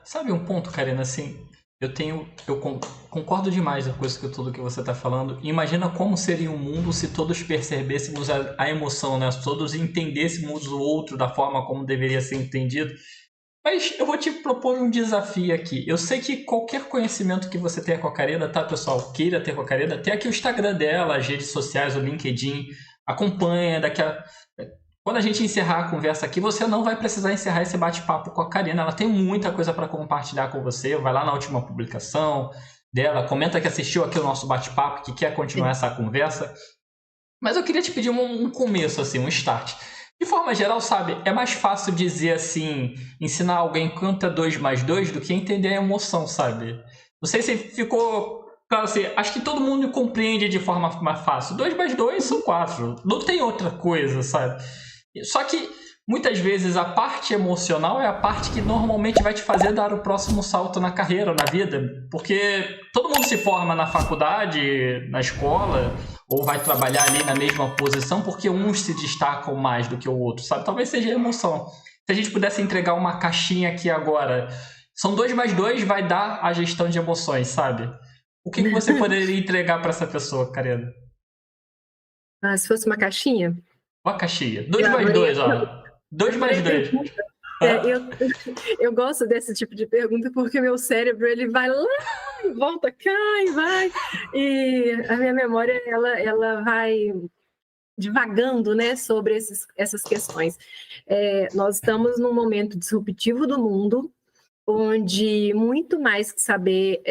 Sabe um ponto, Karina, assim, concordo demais com isso tudo que você está falando. Imagina como seria um mundo se todos percebêssemos a emoção, né? Se todos entendêssemos o outro da forma como deveria ser entendido. Mas eu vou te propor um desafio aqui. Eu sei que qualquer conhecimento que você tenha com a Karina, tá, pessoal? Queira ter com a Karina, tem aqui o Instagram dela, as redes sociais, o LinkedIn. Acompanha. Quando a gente encerrar a conversa aqui, você não vai precisar encerrar esse bate-papo com a Karina. Ela tem muita coisa para compartilhar com você. Vai lá na última publicação dela, comenta que assistiu aqui o nosso bate-papo, que quer continuar essa conversa. Mas eu queria te pedir um começo, assim, um start. De forma geral, sabe, é mais fácil dizer assim, ensinar alguém quanto é 2 mais 2 do que entender a emoção, sabe? Não sei se ficou claro assim, acho que todo mundo compreende de forma mais fácil. 2 mais 2 são 4, não tem outra coisa, sabe? Só que muitas vezes a parte emocional é a parte que normalmente vai te fazer dar o próximo salto na carreira, na vida, porque todo mundo se forma na faculdade, na escola, ou vai trabalhar ali na mesma posição porque uns se destacam mais do que o outro, sabe? Talvez seja a emoção. Se a gente pudesse entregar uma caixinha aqui agora, são 2 mais 2 vai dar a gestão de emoções, sabe? O que você poderia entregar para essa pessoa, Karina? Se fosse uma caixinha? Uma caixinha. 2 mais 2, ó. 2 mais 2. Eu gosto desse tipo de pergunta porque meu cérebro ele vai lá e volta, cai, vai. E a minha memória ela vai divagando, né, sobre essas questões. Nós estamos num momento disruptivo do mundo, onde muito mais que saber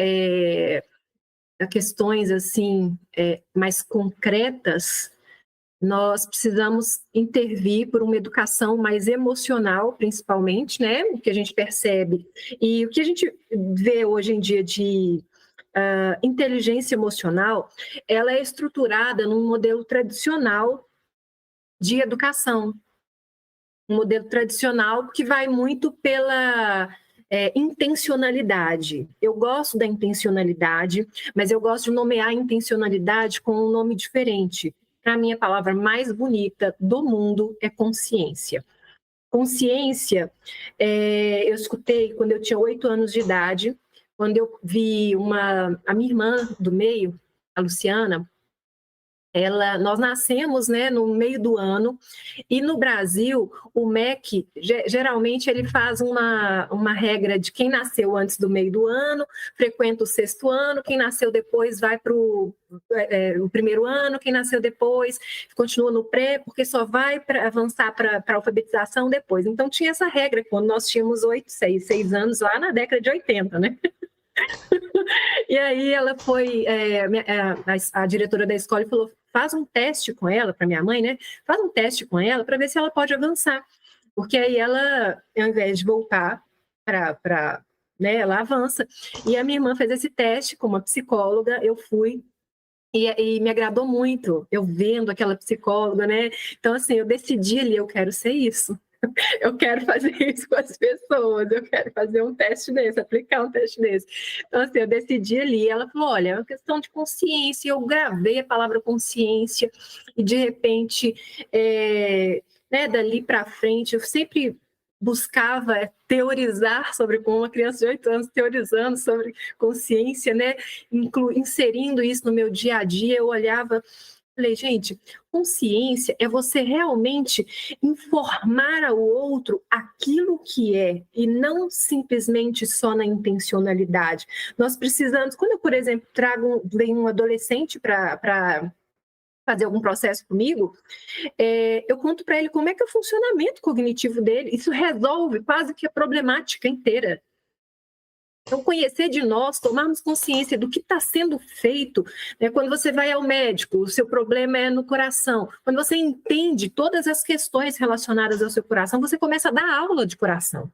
questões assim mais concretas, nós precisamos intervir por uma educação mais emocional, principalmente, né? O que a gente percebe. E o que a gente vê hoje em dia de inteligência emocional, ela é estruturada num modelo tradicional de educação. Um modelo tradicional que vai muito pela intencionalidade. Eu gosto da intencionalidade, mas eu gosto de nomear a intencionalidade com um nome diferente. Para mim, a palavra mais bonita do mundo é consciência. Consciência, eu escutei quando eu tinha 8 anos de idade, quando eu vi a minha irmã do meio, a Luciana, nós nascemos, né, no meio do ano, e no Brasil o MEC geralmente ele faz uma regra de quem nasceu antes do meio do ano frequenta o 6º ano, quem nasceu depois vai para o 1º ano, quem nasceu depois continua no pré, porque só vai avançar para a alfabetização depois. Então tinha essa regra quando nós tínhamos 6 anos lá na década de 80, né? E aí ela foi, a diretora da escola falou, faz um teste com ela, para minha mãe, né? Faz um teste com ela para ver se ela pode avançar. Porque aí ela, ao invés de voltar para, né, ela avança. E a minha irmã fez esse teste com uma psicóloga, eu fui, e me agradou muito, eu vendo aquela psicóloga, né? Então, assim, eu decidi ali, eu quero ser isso. Eu quero fazer isso com as pessoas, eu quero fazer um teste desse, aplicar um teste desse. Então, assim, eu decidi ali, ela falou, olha, é uma questão de consciência, eu gravei a palavra consciência, e de repente, né, dali para frente, eu sempre buscava teorizar sobre, como uma criança de 8 anos, teorizando sobre consciência, né, inserindo isso no meu dia a dia, eu olhava, falei, gente, consciência é você realmente informar ao outro aquilo que é e não simplesmente só na intencionalidade. Nós precisamos, quando eu, por exemplo, vem um adolescente para fazer algum processo comigo, eu conto para ele como é que é o funcionamento cognitivo dele. Isso resolve quase que a problemática inteira. Então, conhecer de nós, tomarmos consciência do que está sendo feito, né? Quando você vai ao médico, o seu problema é no coração. Quando você entende todas as questões relacionadas ao seu coração, você começa a dar aula de coração.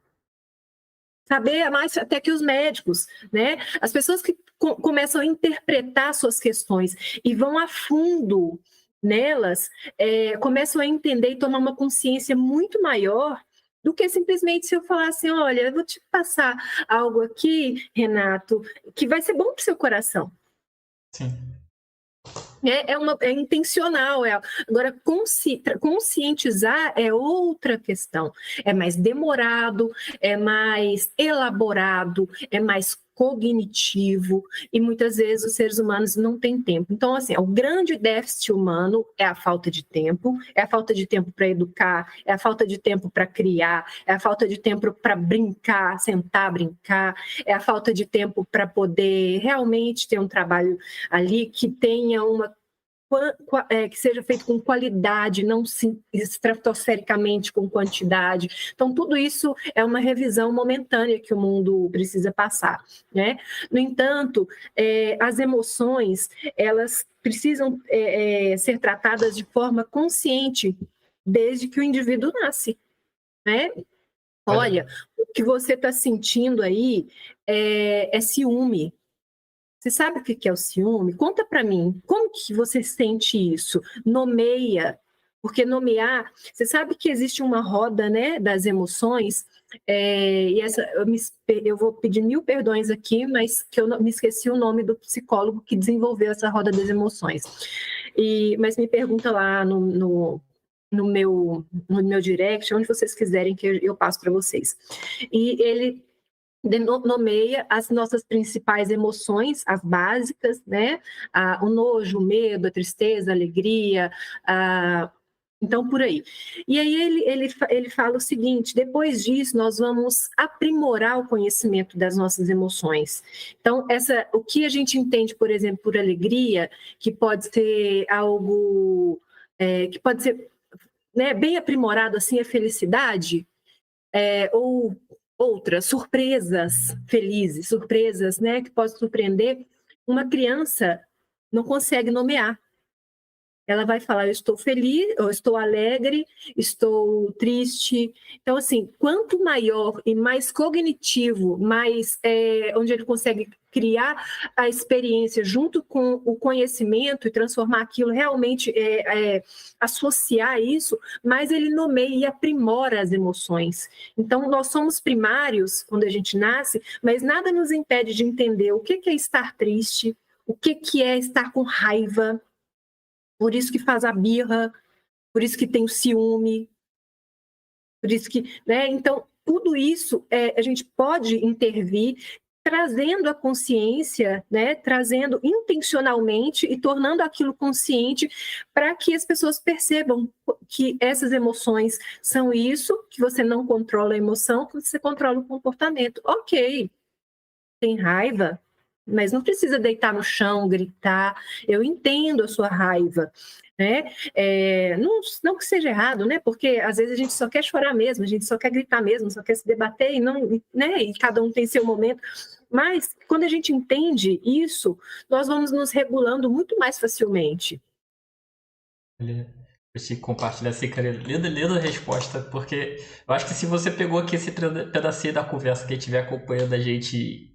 Saber mais até que os médicos, né? As pessoas que começam a interpretar suas questões e vão a fundo nelas, começam a entender e tomar uma consciência muito maior do que simplesmente se eu falar assim, olha, eu vou te passar algo aqui, Renato, que vai ser bom para o seu coração. Sim. É intencional. Agora, conscientizar é outra questão. É mais demorado, é mais elaborado, é mais cognitivo, e muitas vezes os seres humanos não têm tempo. Então, assim, o grande déficit humano é a falta de tempo, é a falta de tempo para educar, é a falta de tempo para criar, é a falta de tempo para brincar, sentar, brincar, é a falta de tempo para poder realmente ter um trabalho ali que tenha que seja feito com qualidade, não estratosfericamente com quantidade. Então, tudo isso é uma revisão momentânea que o mundo precisa passar, né? No entanto, as emoções, elas precisam ser tratadas de forma consciente desde que o indivíduo nasce, né? Olha, o que você está sentindo aí é ciúme. Você sabe o que é o ciúme? Conta para mim, como que você sente isso? Nomeia, porque nomear, você sabe que existe uma roda, né, das emoções, e eu vou pedir 1000 perdões aqui, mas que eu me esqueci o nome do psicólogo que desenvolveu essa roda das emoções. Mas me pergunta lá no meu direct, onde vocês quiserem que eu passo para vocês. E ele nomeia as nossas principais emoções, as básicas, né? O nojo, o medo, a tristeza, a alegria, então por aí. E aí ele fala o seguinte: depois disso nós vamos aprimorar o conhecimento das nossas emoções. Então o que a gente entende, por exemplo, por alegria, que pode ser algo que pode ser, né, bem aprimorado, assim, a felicidade, ou outras surpresas felizes, surpresas, né, que podem surpreender. Uma criança não consegue nomear. Ela vai falar: eu estou feliz, eu estou alegre, estou triste. Então, assim, quanto maior e mais cognitivo, mais onde ele consegue criar a experiência junto com o conhecimento e transformar aquilo realmente, associar isso, mais ele nomeia e aprimora as emoções. Então, nós somos primários quando a gente nasce, mas nada nos impede de entender o que é estar triste, o que é estar com raiva. Por isso que faz a birra, por isso que tem o ciúme, por isso que, né? Então, tudo isso a gente pode intervir trazendo a consciência, né? Trazendo intencionalmente e tornando aquilo consciente para que as pessoas percebam que essas emoções são isso, que você não controla a emoção, que você controla o comportamento. Ok, tem raiva, mas não precisa deitar no chão, gritar. Eu entendo a sua raiva, né? Não que seja errado, né? Porque às vezes a gente só quer chorar mesmo, a gente só quer gritar mesmo, só quer se debater, e não, né? E cada um tem seu momento. Mas quando a gente entende isso, nós vamos nos regulando muito mais facilmente. Eu te compartilhar assim, cara, lendo a resposta, porque eu acho que se você pegou aqui esse pedacinho da conversa, quem estiver acompanhando a gente.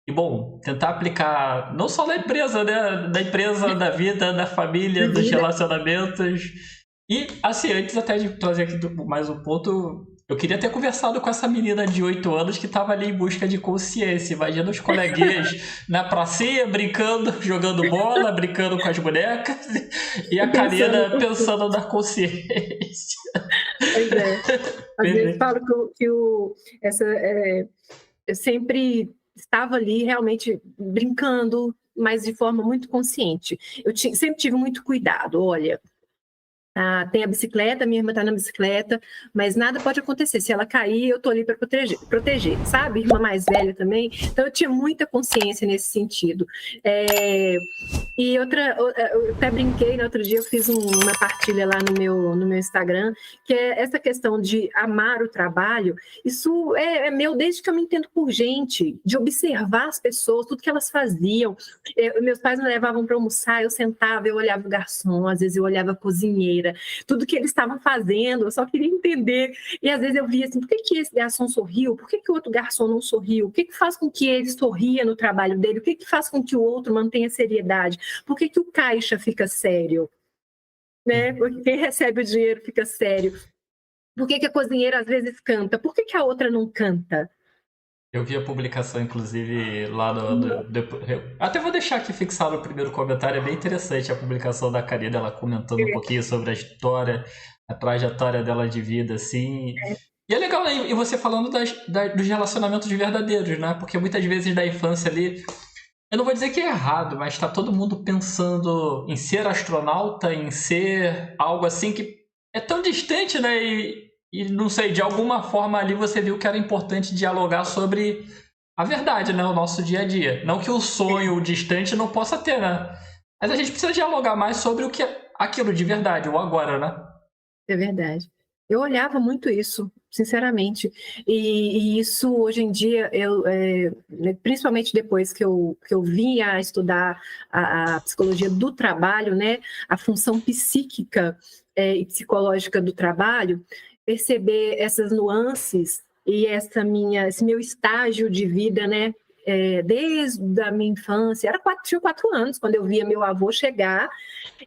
E, bom, tentar aplicar não só na empresa, né? Da empresa, da vida, da família, dos relacionamentos. E, assim, antes até de trazer aqui mais um ponto, eu queria ter conversado com essa menina de 8 anos que estava ali em busca de consciência. Imagina os coleguinhas na pracinha, brincando, jogando bola, brincando com as bonecas, e a Karina pensando na consciência. Pois é. Às vezes falo que eu sempre estava ali realmente brincando, mas de forma muito consciente. Eu sempre tive muito cuidado. Olha, tem a bicicleta, minha irmã está na bicicleta, mas nada pode acontecer. Se ela cair, eu estou ali para proteger, sabe? Irmã mais velha também. Então, eu tinha muita consciência nesse sentido. E eu até brinquei, no outro dia eu fiz uma partilha lá no meu Instagram, que é essa questão de amar o trabalho. Isso é meu desde que eu me entendo por gente, de observar as pessoas, tudo que elas faziam. Meus pais me levavam para almoçar, eu sentava, eu olhava o garçom, às vezes eu olhava a cozinheira, tudo que eles estavam fazendo, eu só queria entender. E às vezes eu via assim: por que esse garçom sorriu? Por que o outro garçom não sorriu? O que faz com que ele sorria no trabalho dele? O que faz com que o outro mantenha seriedade? Por que o caixa fica sério? Né? Porque quem recebe o dinheiro fica sério. Por que a cozinheira às vezes canta? Por que a outra não canta? Eu vi a publicação, inclusive, lá até vou deixar aqui fixado o primeiro comentário, é bem interessante a publicação da Karina, ela comentando um pouquinho sobre a história, a trajetória dela de vida, assim. E é legal, né? E você falando dos relacionamentos verdadeiros, né? Porque muitas vezes da infância ali, eu não vou dizer que é errado, mas tá todo mundo pensando em ser astronauta, em ser algo assim que é tão distante, né? E não sei, de alguma forma ali você viu que era importante dialogar sobre a verdade, né? O nosso dia a dia. Não que o sonho distante não possa ter, né? Mas a gente precisa dialogar mais sobre o que é aquilo de verdade, o agora, né? É verdade. Eu olhava muito isso, sinceramente. E isso, hoje em dia, principalmente depois que eu vim a estudar a psicologia do trabalho, né, a função psíquica e psicológica do trabalho, perceber essas nuances e esse meu estágio de vida, né, desde a minha infância, tinha 4 anos, quando eu via meu avô chegar,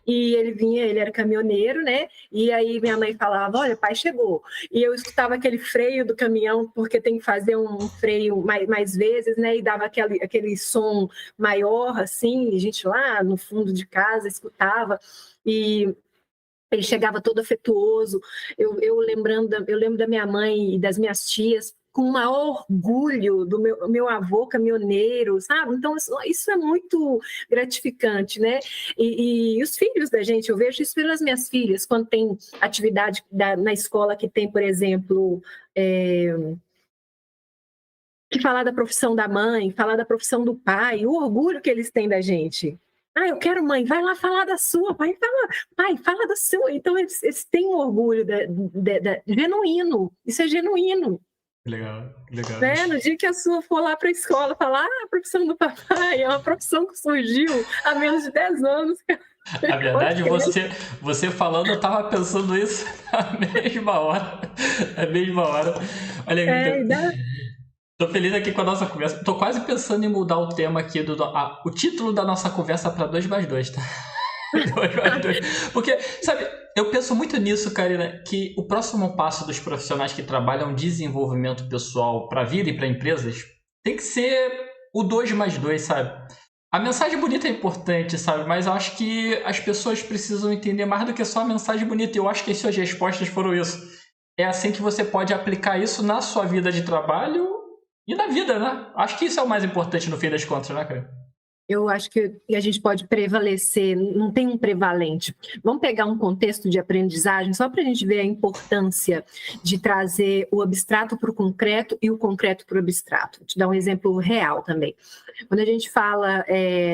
e ele era caminhoneiro, né? E aí minha mãe falava, olha, pai chegou. E eu escutava aquele freio do caminhão, porque tem que fazer um freio mais vezes, né? E dava aquele som maior, assim, e a gente lá no fundo de casa escutava. E ele chegava todo afetuoso. Eu lembro da minha mãe e das minhas tias com o maior orgulho do meu avô caminhoneiro, sabe? Então, isso é muito gratificante, né? E os filhos da gente, eu vejo isso pelas minhas filhas, quando tem atividade na escola que tem, por exemplo, que falar da profissão da mãe, falar da profissão do pai, o orgulho que eles têm da gente. Ah, eu quero, mãe, vai lá falar da sua, pai, fala da sua. Então, eles têm um orgulho genuíno, isso é genuíno. Legal, legal. Né? No dia que a sua for lá para a escola falar, a profissão do papai é uma profissão que surgiu há menos de 10 anos. A verdade, você falando, eu tava pensando isso na mesma hora. Na mesma hora. Olha aí, tô feliz aqui com a nossa conversa. Tô quase pensando em mudar o tema aqui, o título da nossa conversa para 2+2, tá? 2+2. Porque, sabe, eu penso muito nisso, Karina, que o próximo passo dos profissionais que trabalham desenvolvimento pessoal para a vida e para empresas tem que ser o 2+2, sabe? A mensagem bonita é importante, sabe? Mas eu acho que as pessoas precisam entender mais do que só a mensagem bonita. E eu acho que as suas respostas foram isso. É assim que você pode aplicar isso na sua vida de trabalho e na vida, né? Acho que isso é o mais importante no fim das contas, né, cara? Eu acho que a gente pode prevalecer, não tem um prevalente. Vamos pegar um contexto de aprendizagem, só para a gente ver a importância de trazer o abstrato para o concreto e o concreto para o abstrato. Vou te dar um exemplo real também. Quando a gente fala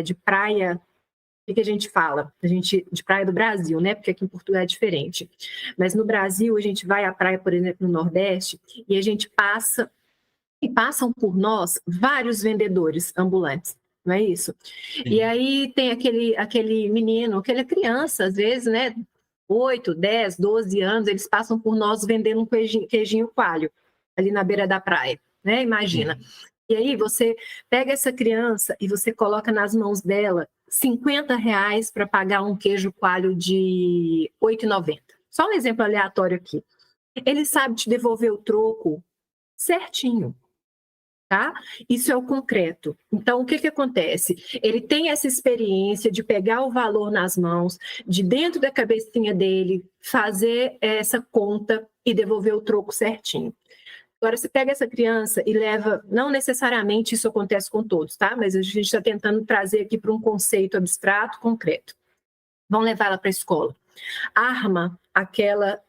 de praia, o que a gente fala? De praia do Brasil, né? Porque aqui em Portugal é diferente. Mas no Brasil, a gente vai à praia, por exemplo, no Nordeste, e a gente passam por nós vários vendedores ambulantes. Não é isso? Sim. E aí tem aquele menino, aquela criança, às vezes, né? 8, 10, 12 anos, eles passam por nós vendendo um queijinho coalho ali na beira da praia, né? Imagina. E aí você pega essa criança e você coloca nas mãos dela R$50 para pagar um queijo coalho de R$8,90. Só um exemplo aleatório aqui. Ele sabe te devolver o troco certinho. Tá? Isso é o concreto. Então, o que acontece? Ele tem essa experiência de pegar o valor nas mãos, de dentro da cabecinha dele, fazer essa conta e devolver o troco certinho. Agora, você pega essa criança e leva, não necessariamente isso acontece com todos, tá? Mas a gente está tentando trazer aqui para um conceito abstrato, concreto. Vão levar ela para a escola. Arma aquela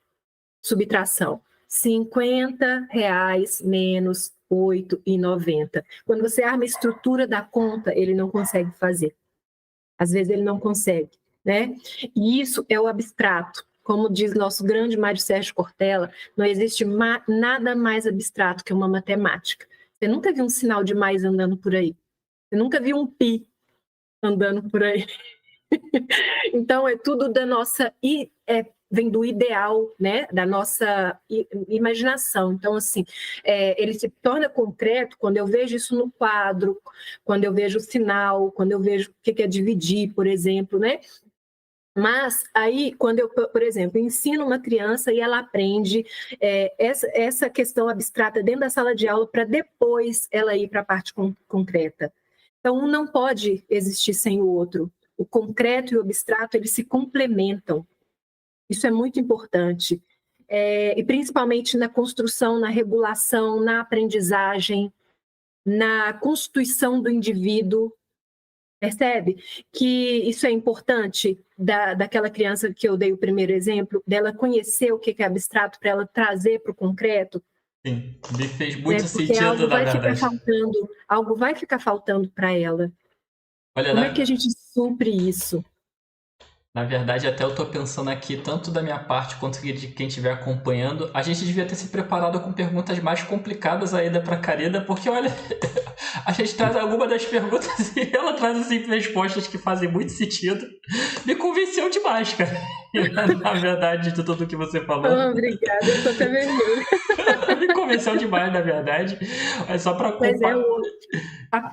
subtração. R$50 menos R$8,90. Quando você arma a estrutura da conta, ele não consegue fazer. Às vezes ele não consegue, né? E isso é o abstrato. Como diz nosso grande Mário Sérgio Cortella, não existe nada mais abstrato que uma matemática. Você nunca viu um sinal de mais andando por aí. Você nunca viu um pi andando por aí. Então, é tudo da nossa... vem do ideal, né, da nossa imaginação. Então, assim, ele se torna concreto quando eu vejo isso no quadro, quando eu vejo o sinal, quando eu vejo o que é dividir, por exemplo, né? Mas aí, quando eu, por exemplo, ensino uma criança e ela aprende essa questão abstrata dentro da sala de aula para depois ela ir para a parte concreta. Então, um não pode existir sem o outro. O concreto e o abstrato, eles se complementam. Isso é muito importante. E principalmente na construção, na regulação, na aprendizagem, na constituição do indivíduo. Percebe que isso é importante daquela criança que eu dei o primeiro exemplo, dela conhecer o que é abstrato para ela trazer para o concreto? Sim, me fez muito Porque sentido, na verdade. algo vai ficar faltando para ela. Olha, Como é que a gente supre isso? na verdade, até eu tô pensando aqui, tanto da minha parte quanto de quem estiver acompanhando, a gente devia ter se preparado com perguntas mais complicadas ainda para Karina, porque olha, a gente traz alguma das perguntas e ela traz assim, respostas que fazem muito sentido. Me convenceu demais, cara. Na verdade, de tudo que você falou. Obrigada, eu tô até vermelha. Me convenceu demais, na verdade. Mas só para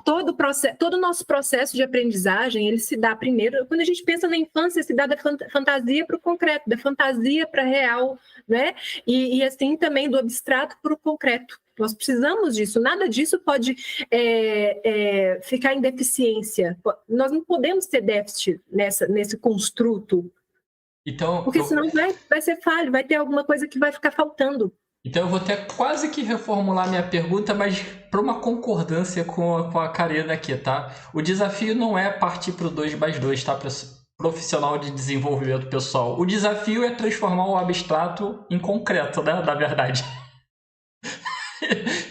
todo o nosso processo de aprendizagem, ele se dá primeiro, quando a gente pensa na infância, se dá da fantasia para o concreto, da fantasia para a real, né? E assim também do abstrato para o concreto. Nós precisamos disso, nada disso pode ficar em deficiência. Nós não podemos ter déficit nesse construto, então, porque senão vai ser falho, vai ter alguma coisa que vai ficar faltando. Então eu vou ter quase que reformular minha pergunta, mas para uma concordância com a Karina aqui, tá? O desafio não é partir para o 2+2, tá? Profissional de desenvolvimento pessoal. O desafio é transformar o abstrato em concreto, né? Na verdade.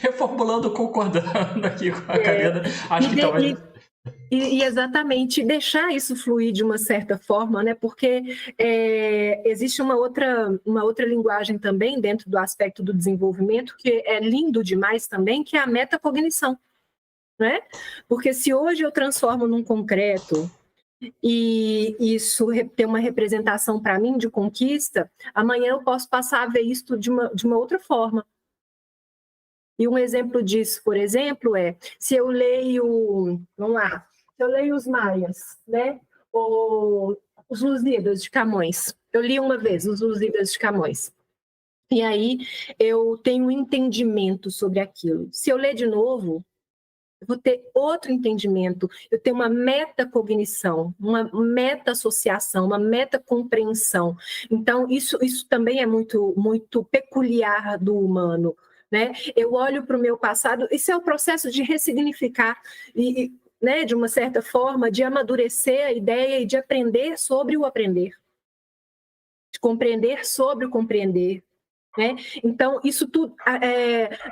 Reformulando, concordando aqui com a Karina. Acho que talvez... E exatamente deixar isso fluir de uma certa forma, né? Porque existe uma outra linguagem também dentro do aspecto do desenvolvimento que é lindo demais também, que é a metacognição, né? Porque se hoje eu transformo num concreto e isso tem uma representação para mim de conquista, amanhã eu posso passar a ver isso de uma outra forma. E um exemplo disso, por exemplo, se eu leio, vamos lá, se eu leio os Maias, né? Ou os Lusíadas de Camões. Eu li uma vez os Lusíadas de Camões. E aí eu tenho um entendimento sobre aquilo. Se eu ler de novo, eu vou ter outro entendimento, eu tenho uma metacognição, uma meta-associação, uma metacompreensão. Então, isso também é muito, muito peculiar do humano. Né? Eu olho para o meu passado, isso é o processo de ressignificar e, né, de uma certa forma, de amadurecer a ideia e de aprender sobre o aprender, de compreender sobre o compreender. Né? Então, isso tudo,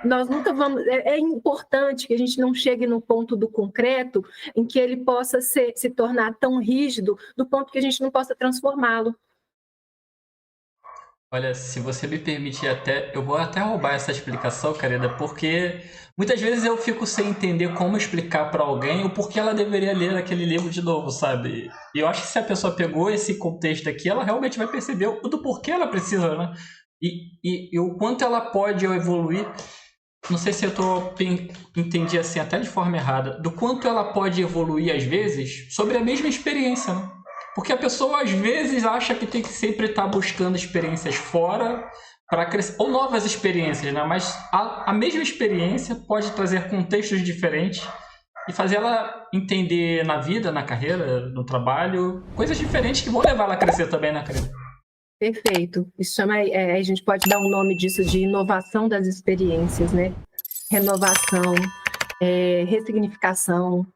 nós nunca vamos. É importante que a gente não chegue no ponto do concreto em que ele possa se tornar tão rígido, do ponto que a gente não possa transformá-lo. Olha, se você me permitir eu vou até roubar essa explicação, Karina, porque muitas vezes eu fico sem entender como explicar para alguém o porquê ela deveria ler aquele livro de novo, sabe? E eu acho que se a pessoa pegou esse contexto aqui, ela realmente vai perceber do porquê ela precisa, né? E o quanto ela pode evoluir. Não sei se eu entendi assim até de forma errada, do quanto ela pode evoluir às vezes sobre a mesma experiência, né? Porque a pessoa às vezes acha que tem que sempre estar buscando experiências fora para crescer, ou novas experiências, né? Mas a mesma experiência pode trazer contextos diferentes e fazer ela entender na vida, na carreira, no trabalho, coisas diferentes que vão levar ela a crescer também, né, Karina? Perfeito. Isso chama, a gente pode dar um nome disso de inovação das experiências, né? Renovação, ressignificação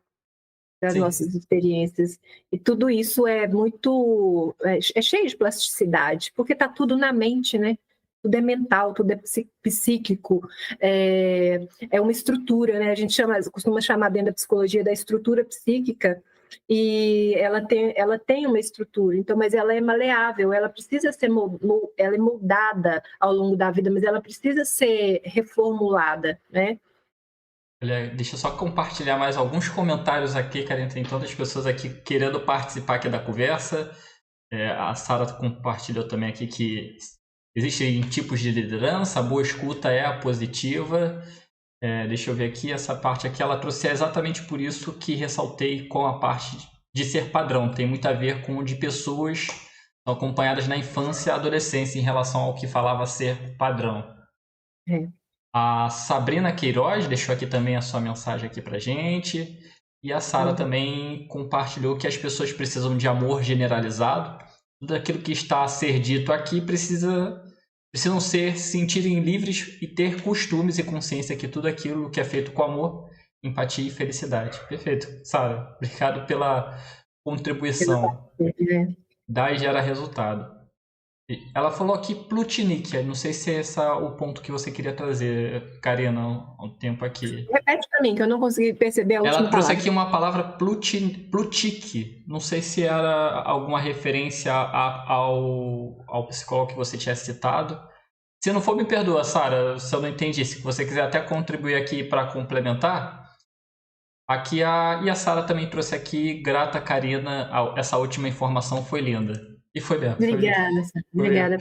das Sim. nossas experiências. E tudo isso é muito... é cheio de plasticidade, porque está tudo na mente, né? Tudo é mental, tudo é psíquico, é uma estrutura, né? A gente costuma chamar dentro da psicologia da estrutura psíquica, e ela tem uma estrutura, então, mas ela é maleável, ela precisa ser ela é moldada ao longo da vida, mas ela precisa ser reformulada, né? Olha, deixa eu só compartilhar mais alguns comentários aqui, Karina. Tem todas as pessoas aqui querendo participar aqui da conversa. A Sara compartilhou também aqui que existem tipos de liderança, a boa escuta é a positiva. Deixa eu ver aqui, essa parte aqui ela trouxe exatamente por isso que ressaltei com a parte de ser padrão. Tem muito a ver com de pessoas são acompanhadas na infância e adolescência em relação ao que falava ser padrão. A Sabrina Queiroz deixou aqui também a sua mensagem aqui pra gente. E a Sara também compartilhou que as pessoas precisam de amor generalizado. Tudo aquilo que está a ser dito aqui precisam sentirem livres e ter costumes e consciência que tudo aquilo que é feito com amor, empatia e felicidade. Perfeito. Sara, obrigado pela contribuição. Dá e gera resultado. Ela falou aqui Plutnik, não sei se é esse o ponto que você queria trazer, Karina, há um tempo aqui. Repete para mim, que eu não consegui perceber a última palavra. Ela trouxe aqui uma palavra Plutik, não sei se era alguma referência ao psicólogo que você tinha citado. Se não for, me perdoa, Sara, se eu não entendi. Se você quiser até contribuir aqui para complementar. Aqui a Sara também trouxe aqui, grata, Karina, essa última informação foi linda. E foi mesmo. Obrigada, Sara. Obrigada.